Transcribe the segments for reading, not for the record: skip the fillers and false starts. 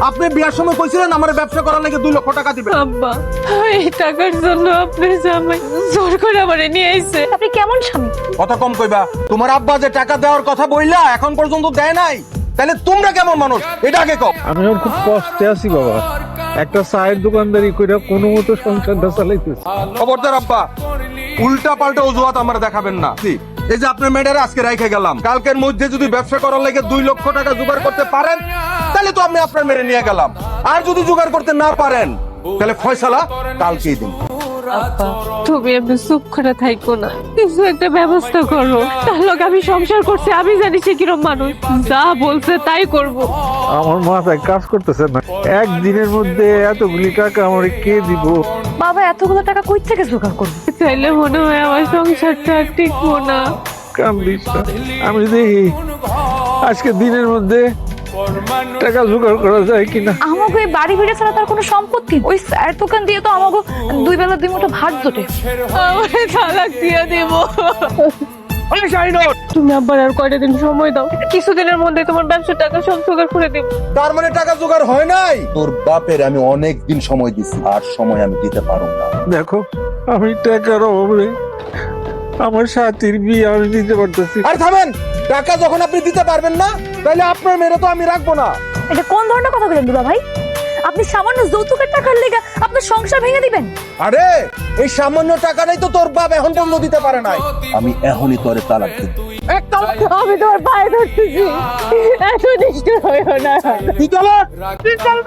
আপনি বিয়ার সময় কইছিলেন আমার ব্যবসা করার লাগে 2 লক্ষ টাকা দিবেন। আব্বা এই টাকার জন্য আপনার জামাই জোর করে আমারে নিয়ে আইছে। আপনি কেমন স্বামী? কথা কম কইবা। তোমার আব্বা যে টাকা দেওয়ার কথা বললা এখন পর্যন্ত দেয় নাই, তাহলে তোমরা কেমন মানুষ এটা আগে কও। আমি এখন খুব কষ্টে আছি বাবা, একটা চায়ের দোকানদারি কইরা কোনো মতো সংসারটা চালাইতেছি। খবরদার আব্বা, উল্টা পাল্টা অজুহাত আমরা দেখাবেন না। এই যে আপনার মেয়েটারে আজকে রেখে গেলাম, কালকের মধ্যে যদি ব্যবসা করার লাগে 2 লক্ষ টাকা জোগাড় করতে পারেন তাহলে তো আমি আপনার মেয়ে নিয়ে গেলাম, আর যদি জোগাড় করতে না পারেন তাহলে ফয়সালা কালকেই দিন। আব্বা তুমি এমনি চুপ করে থাইকো না, কিছু একটা ব্যবস্থা করো। তার লোক আমি সংসার করছি, আমি জানি সে কিরম মানুষ, যা বলছে তাই করব। আমার মাথায় কাজ করতেছে না, একদিনের মধ্যে এতগুলি টাকা আমার কে দিব? বাবা এতগুলো টাকা কই থেকে জোগাড় করবে? চাইলে মনে হয় আমার সংসারটা আর টিকবো না। কান্দিস না, আমি দেখি আজকে দিনের মধ্যে টাকা জোগাড় করা যায় কিনা। আমাকে এই বাড়ি ভিড়ে ছাড়া তার কোনো সম্পত্তি, ওই স্যার দোকান দিয়ে তো আমাকে 2 বেলা 2 মুঠো ভাত জোটে। আমারে তালাক দিয়ে দেব। তুমি আব্বার আর কয়টা দিন সময় দাও, কিছুদিনের মধ্যে তোমার ব্যবসার টাকা সব জোগাড় করে দেব। তার মানে টাকা জোগাড় হয় নাই? তোর বাপের আমি অনেক দিন সময় দিছি, আর সময় আমি দিতে পারব না। দেখো আমি টাকার অভাবে আমার সাথীর বিয়ে আমি দিতে পারতেছি। আর থামেন, টাকা যখন আপনি দিতে পারবেন না তাহলে আপনার মেয়ে তো আমি রাখবো না। এটা কোন ধরনের কথা বলেন দুলা ভাই? আপনি সামান্য যৌতুকের টাকার লেগে আপনার সংসার ভেঙে দিবেন? আরে এই সামান্য টাকাটাই তো তোর বাপ এখন পর্যন্ত দিতে পারে নাই। আমি এখনই তোরে তালাক দেব। আমি তোমার পায়ে ধরতেছি, এত নিষ্ঠুর হইও না। তুই তালাক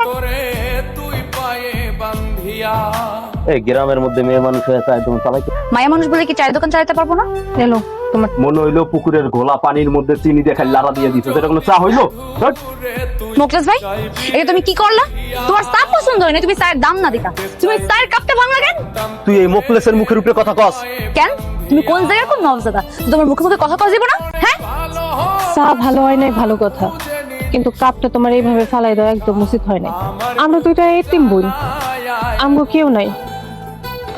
এই গ্রামের মধ্যে মেয়ে মানুষ হয়ে চায় তুমি চালাইতে? মায়া মানুষ বলে কি চায়ের দোকান চালাতে পারবো না? এলো তোমার মনে হইলো পুকুরের ঘোলা পানির মধ্যে চিনি দিয়ে খালি লাড়া দিয়ে দিচ্ছে, সেটা কোনো চা হইলো? ধ্যাৎ। মোকলেস ভাই, এটা তুমি কি করলা? তোমার চা পছন্দ হয় না, তুমি চায়ের দাম না দিতা, তুমি চায়ের কাপটা ভাঙলা কেন? তুই এই মোকলেসের মুখের উপরে কথা কস কেন? তুমি কোন জায়গায় কোন নবজাদা তোমার মুখে মুখে কথা কওয়া যাবে না? হ্যাঁ, চা ভালো হয় নাই ভালো কথা, কিন্তু কাপটা তোমার এইভাবে ফালাই দেওয়া একদম উচিত হয় নাই। আমরা দুইটা এতিম বোন, আমগো কেউ নাই,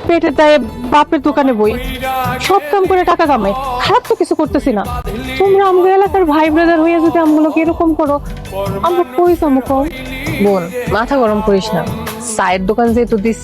পেটে তাই বাপের দোকানে বই, সব কাম করে টাকা কামাই, খারাপ তো কিছু করতেছি না। তোমরা আমগো এলাকার ভাই ব্রাদার হইয়া যদি আমগুলোকে এরকম করো, আমরা কই যাবো কম? বোন মাথা গরম করিস না, চায়ের দোকান যেহেতু দিচ্ছি